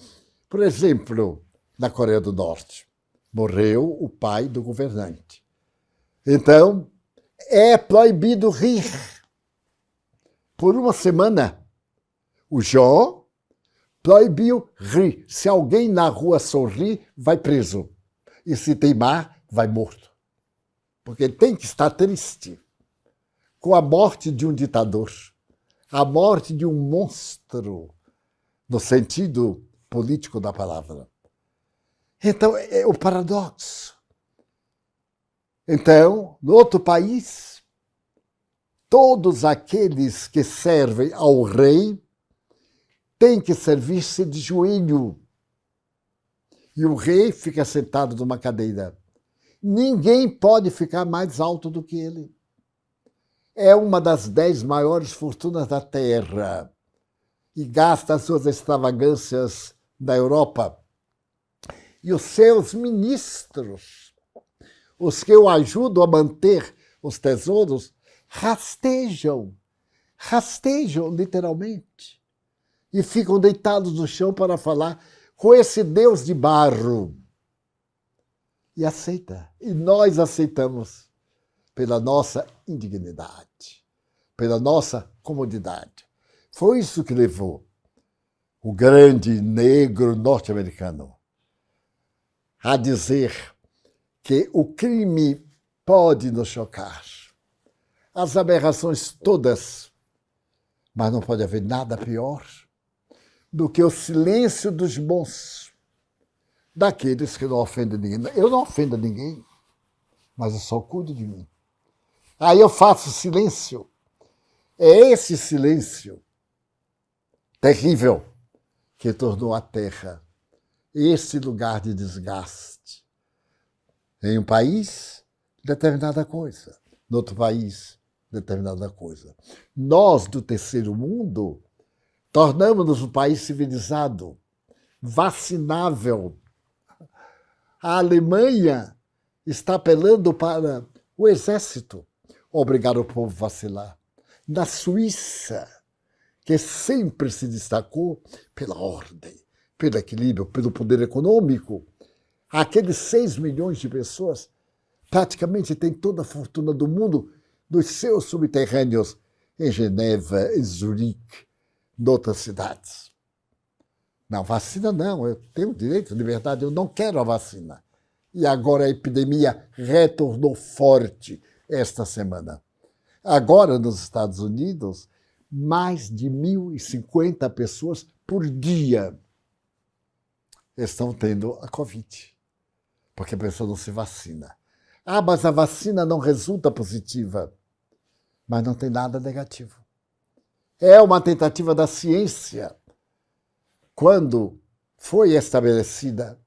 Por exemplo, na Coreia do Norte, morreu o pai do governante. Então, é proibido rir. Por uma semana, o João proibiu rir. Se alguém na rua sorrir, vai preso. E se teimar, vai morto. Porque tem que estar triste com a morte de um ditador, a morte de um monstro, no sentido político da palavra. Então, é o paradoxo. Então, no outro país, todos aqueles que servem ao rei têm que servir-se de joelho. E o rei fica sentado numa cadeira. Ninguém pode ficar mais alto do que ele. É uma das 10 maiores fortunas da Terra e gasta as suas extravagâncias da Europa. E os seus ministros, os que o ajudam a manter os tesouros, rastejam literalmente, e ficam deitados no chão para falar com esse Deus de barro. E aceita. E nós aceitamos pela nossa indignidade, pela nossa comodidade. Foi isso que levou o grande negro norte-americano a dizer que o crime pode nos chocar, as aberrações todas, mas não pode haver nada pior do que o silêncio dos bons, daqueles que não ofendem ninguém. Eu não ofendo ninguém, mas eu só cuido de mim. Aí eu faço silêncio. É esse silêncio terrível que tornou a Terra esse lugar de desgaste. Em um país, determinada coisa. No outro país, determinada coisa. Nós, do terceiro mundo, tornamos-nos um país civilizado, vacinável. A Alemanha está apelando para o exército obrigar o povo a vacilar. Na Suíça, que sempre se destacou pela ordem, pelo equilíbrio, pelo poder econômico, aqueles 6 milhões de pessoas praticamente têm toda a fortuna do mundo dos seus subterrâneos em Geneva, em Zurique, em outras cidades. Não, vacina não, eu tenho direito, liberdade, eu não quero a vacina. E agora a epidemia retornou forte esta semana. Agora, nos Estados Unidos, mais de 1.050 pessoas por dia estão tendo a Covid, porque a pessoa não se vacina. Ah, mas a vacina não resulta positiva. Mas não tem nada negativo. É uma tentativa da ciência. Quando foi estabelecida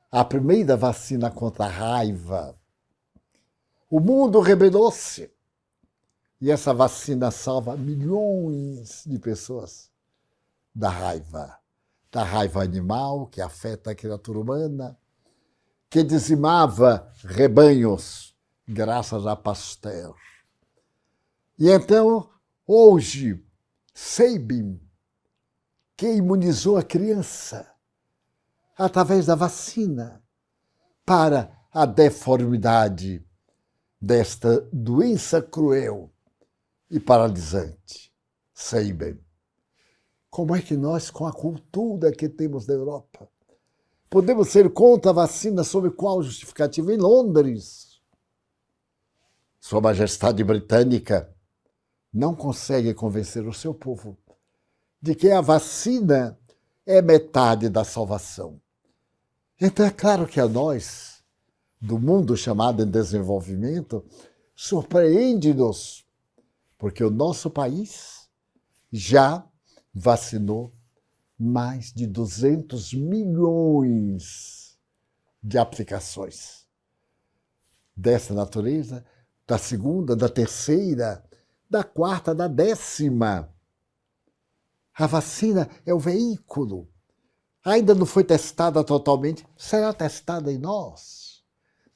a primeira vacina contra a raiva, o mundo rebelou-se. E essa vacina salva milhões de pessoas da raiva animal que afeta a criatura humana, que dizimava rebanhos graças a Pasteur. E então, hoje, Sabin, que imunizou a criança através da vacina para a deformidade desta doença cruel e paralisante. Sabin. Como é que nós, com a cultura que temos na Europa, podemos ser contra a vacina sob qual justificativa? Em Londres, Sua Majestade Britânica não consegue convencer o seu povo de que a vacina é metade da salvação. Então é claro que a nós, do mundo chamado em desenvolvimento, surpreende-nos, porque o nosso país já vacinou mais de 200 milhões de aplicações dessa natureza, da segunda, da terceira, da quarta, da 10ª. A vacina é o veículo. Ainda não foi testada totalmente, será testada em nós.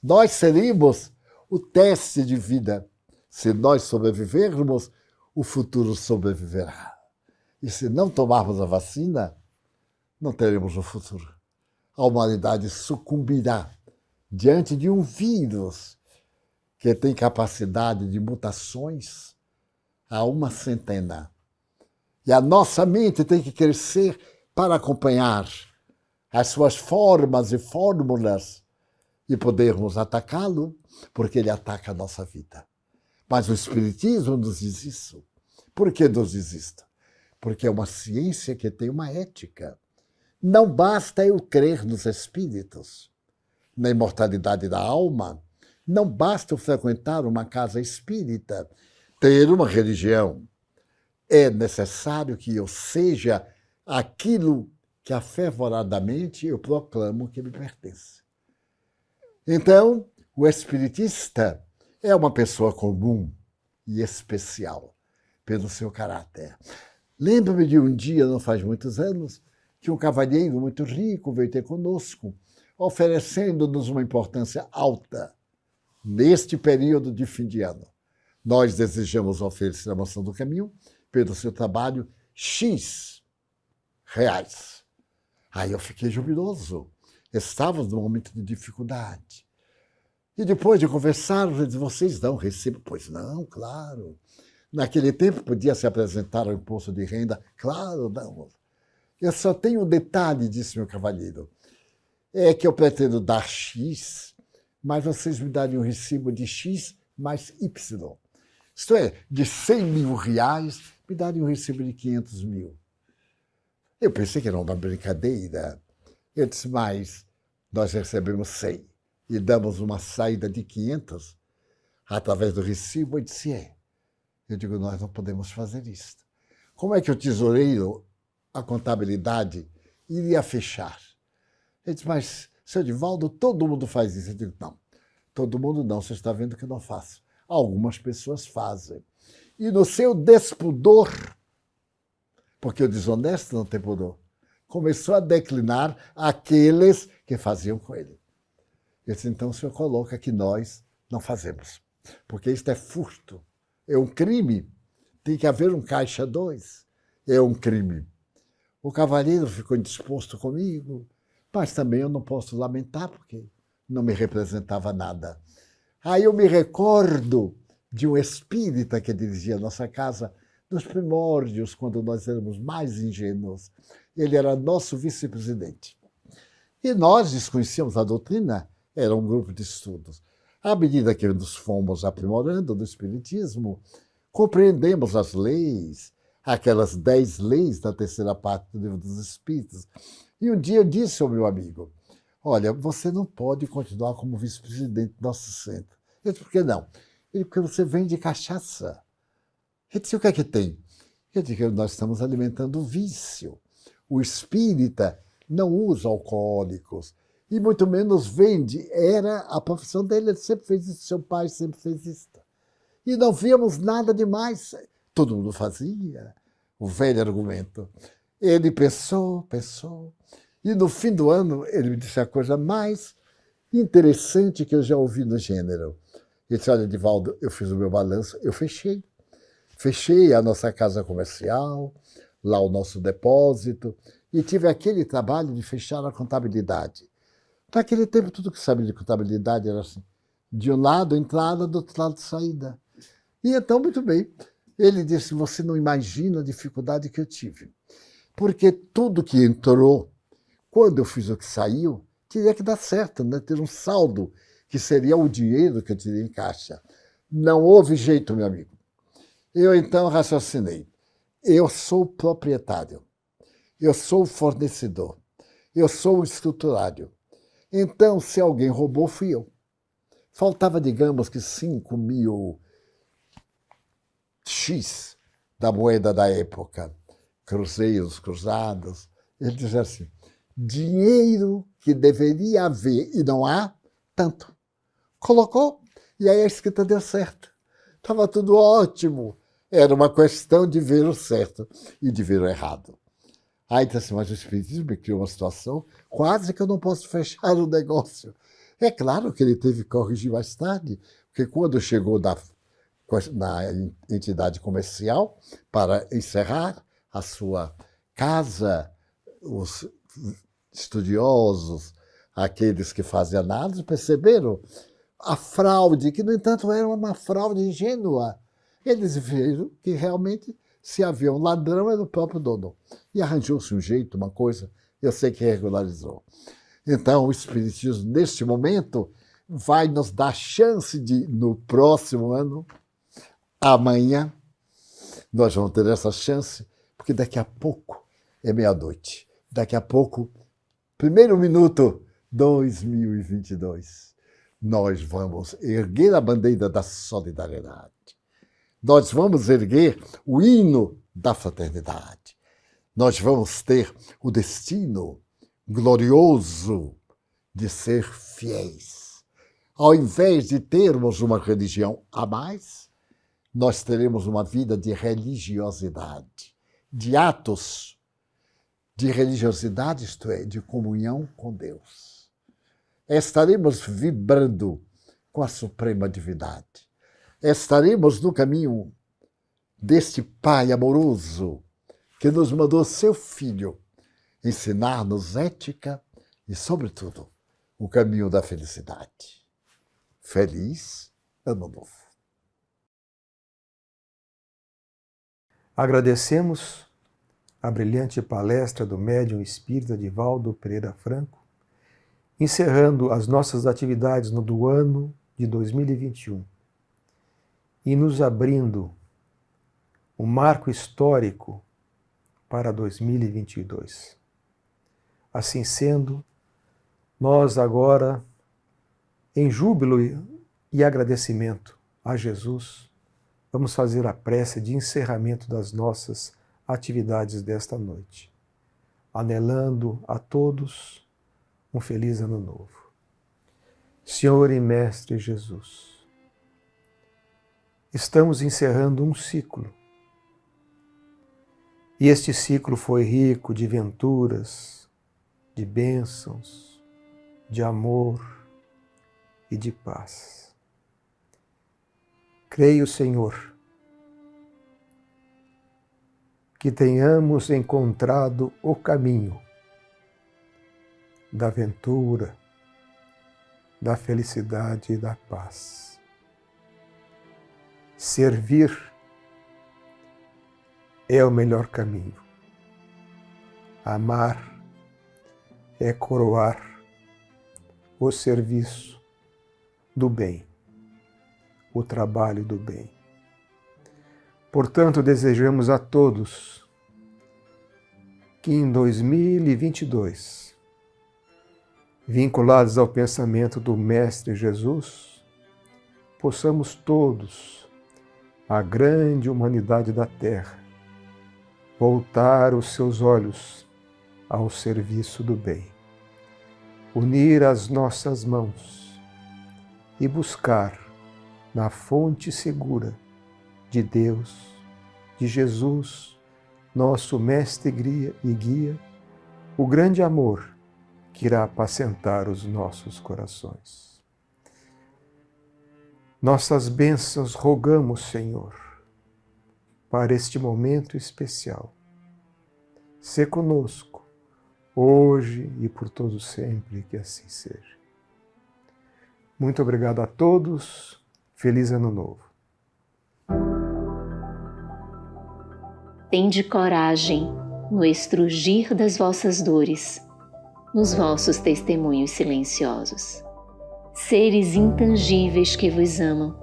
Nós seremos o teste de vida. Se nós sobrevivermos, o futuro sobreviverá. E se não tomarmos a vacina, não teremos o futuro. A humanidade sucumbirá diante de um vírus que tem capacidade de mutações a 100. E a nossa mente tem que crescer para acompanhar as suas formas e fórmulas e podermos atacá-lo, porque ele ataca a nossa vida. Mas o Espiritismo nos diz isso. Por que nos diz isto? Porque é uma ciência que tem uma ética. Não basta eu crer nos espíritos, na imortalidade da alma, não basta eu frequentar uma casa espírita, ter uma religião. É necessário que eu seja aquilo que afervoradamente eu proclamo que me pertence. Então, o espiritista é uma pessoa comum e especial pelo seu caráter. Lembro-me de um dia, não faz muitos anos, que um cavalheiro muito rico veio ter conosco, oferecendo-nos uma importância alta neste período de fim de ano. Nós desejamos oferecer a Maçã do Caminho pelo seu trabalho X reais. Aí eu fiquei jubiloso. Estávamos num momento de dificuldade. E depois de conversar, eu disse, vocês dão recibo? Pois não, claro. Naquele tempo podia se apresentar ao imposto de renda? Claro, não. Eu só tenho um detalhe, disse meu cavalheiro, é que eu pretendo dar X, mas vocês me darem um recibo de X mais Y. Isto é, de 100 mil reais, me darem um recibo de 500 mil. Eu pensei que era uma brincadeira. Eu disse, mas nós recebemos 100 e damos uma saída de 500 através do recibo. Eu disse, é. Eu digo, nós não podemos fazer isso. Como é que o tesoureiro, a contabilidade, iria fechar? Ele disse, mas, seu Divaldo, todo mundo faz isso. Eu digo, não, todo mundo não, você está vendo que eu não faço. Algumas pessoas fazem. E no seu despudor, porque o desonesto não tem pudor, começou a declinar aqueles que faziam com ele. Eu disse, então o senhor coloca que nós não fazemos, porque isto é furto, é um crime, tem que haver um caixa 2, é um crime. O cavalheiro ficou indisposto comigo, mas também eu não posso lamentar, porque não me representava nada. Aí eu me recordo de um espírita que dirigia a nossa casa nos primórdios, quando nós éramos mais ingênuos. Ele era nosso vice-presidente. E nós desconhecíamos a doutrina, era um grupo de estudos. À medida que nos fomos aprimorando no espiritismo, compreendemos as leis, aquelas 10 leis da terceira parte do Livro dos Espíritos. E um dia eu disse ao meu amigo, olha, você não pode continuar como vice-presidente do nosso centro. Eu disse, por que não? Ele, porque você vende cachaça. Eu disse, o que é que tem? Eu disse, nós estamos alimentando o vício. O espírita não usa alcoólicos e muito menos vende. Era a profissão dele, ele sempre fez isso, seu pai sempre fez isso. E não víamos nada demais. Todo mundo fazia. O velho argumento. Ele pensou, e no fim do ano ele me disse a coisa mais interessante que eu já ouvi no gênero. Ele disse, olha, Divaldo, eu fiz o meu balanço, eu fechei. Fechei a nossa casa comercial, lá o nosso depósito, e tive aquele trabalho de fechar a contabilidade. Naquele tempo, tudo que sabia de contabilidade era assim, de um lado entrada, do outro lado saída. E então, muito bem, ele disse, você não imagina a dificuldade que eu tive. Porque tudo que entrou, quando eu fiz o que saiu, teria que dar certo, né? Ter um saldo, que seria o dinheiro que eu tirei em caixa. Não houve jeito, meu amigo. Eu então raciocinei. Eu sou proprietário, eu sou fornecedor, eu sou o escriturário. Então, se alguém roubou, fui eu. Faltava, digamos que 5 mil X da moeda da época, cruzeiros, cruzados. Ele dizia assim, dinheiro que deveria haver e não há, tanto. Colocou, e aí a escrita deu certo. Estava tudo ótimo. Era uma questão de ver o certo e de ver o errado. Aí disse assim, mas o espiritismo me criou uma situação quase que eu não posso fechar o negócio. É claro que ele teve que corrigir mais tarde, porque quando chegou na entidade comercial para encerrar a sua casa, os estudiosos, aqueles que fazem análise, perceberam a fraude, que, no entanto, era uma fraude ingênua. Eles viram que realmente, se havia um ladrão, era o próprio dono. E arranjou-se um jeito, uma coisa, eu sei que regularizou. Então, o Espiritismo, neste momento, vai nos dar chance de, no próximo ano, amanhã, nós vamos ter essa chance, porque daqui a pouco é meia-noite. Daqui a pouco, primeiro minuto, 2022. Nós vamos erguer a bandeira da solidariedade. Nós vamos erguer o hino da fraternidade. nós vamos ter o destino glorioso de ser fiéis. Ao invés de termos uma religião a mais, nós teremos uma vida de religiosidade, de atos de religiosidade, isto é, de comunhão com Deus. Estaremos vibrando com a suprema divindade. Estaremos no caminho deste Pai amoroso que nos mandou seu Filho ensinar-nos ética e, sobretudo, o caminho da felicidade. Feliz Ano Novo. Agradecemos a brilhante palestra do médium espírita Divaldo Pereira Franco, encerrando as nossas atividades do ano de 2021 e nos abrindo um marco histórico para 2022. Assim sendo, nós agora, em júbilo e agradecimento a Jesus, vamos fazer a prece de encerramento das nossas atividades desta noite, anelando a todos um feliz Ano Novo. Senhor e Mestre Jesus, estamos encerrando um ciclo, e este ciclo foi rico de venturas, de bênçãos, de amor e de paz. Creio, Senhor, que tenhamos encontrado o caminho da ventura, da felicidade e da paz. Servir é o melhor caminho. Amar é coroar o serviço do bem, o trabalho do bem. Portanto, desejamos a todos que em 2022, vinculados ao pensamento do Mestre Jesus, possamos todos, a grande humanidade da Terra, voltar os seus olhos ao serviço do bem, unir as nossas mãos e buscar na fonte segura de Deus, de Jesus, nosso mestre e guia, o grande amor que irá apacentar os nossos corações. Nossas bênçãos rogamos, Senhor, para este momento especial. Sê conosco, hoje e por todo sempre, que assim seja. Muito obrigado a todos. Feliz Ano Novo. Tende coragem no estrugir das vossas dores, nos vossos testemunhos silenciosos. Seres intangíveis que vos amam,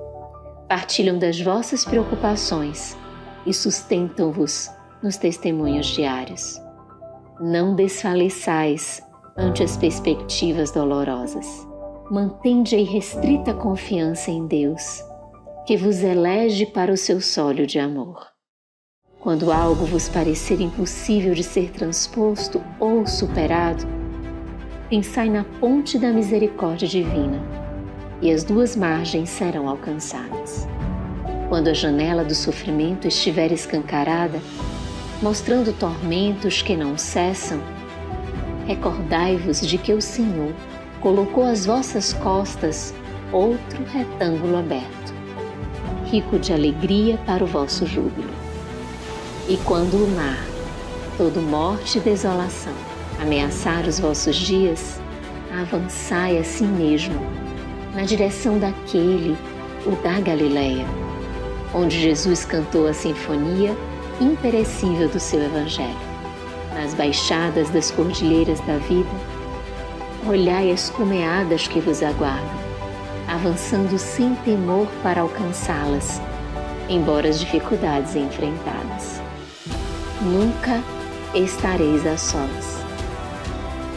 partilham das vossas preocupações e sustentam-vos nos testemunhos diários. Não desfaleçais ante as perspectivas dolorosas. Mantende a irrestrita confiança em Deus, que vos elege para o seu sólio de amor. Quando algo vos parecer impossível de ser transposto ou superado, pensai na ponte da misericórdia divina, e as duas margens serão alcançadas. Quando a janela do sofrimento estiver escancarada, mostrando tormentos que não cessam, recordai-vos de que o Senhor colocou às vossas costas outro retângulo aberto, rico de alegria para o vosso júbilo. E quando o mar, todo morte e desolação, ameaçar os vossos dias, avançai a si mesmo, na direção daquele, o da Galileia, onde Jesus cantou a sinfonia imperecível do seu Evangelho. Nas baixadas das cordilheiras da vida, olhai as cumeadas que vos aguardam, avançando sem temor para alcançá-las, embora as dificuldades enfrentadas. Nunca estareis a sós.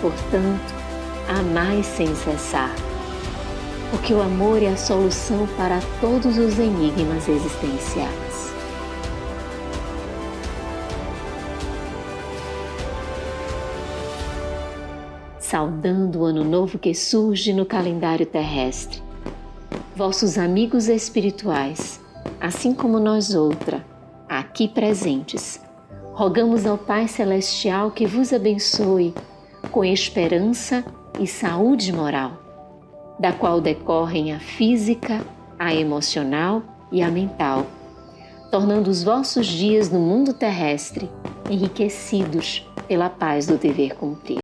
Portanto, amai sem cessar, porque o amor é a solução para todos os enigmas existenciais. saudando o ano novo que surge no calendário terrestre. Vossos amigos espirituais, assim como nós outra, aqui presentes, rogamos ao Pai Celestial que vos abençoe com esperança e saúde moral, da qual decorrem a física, a emocional e a mental, tornando os vossos dias no mundo terrestre enriquecidos pela paz do dever cumprido.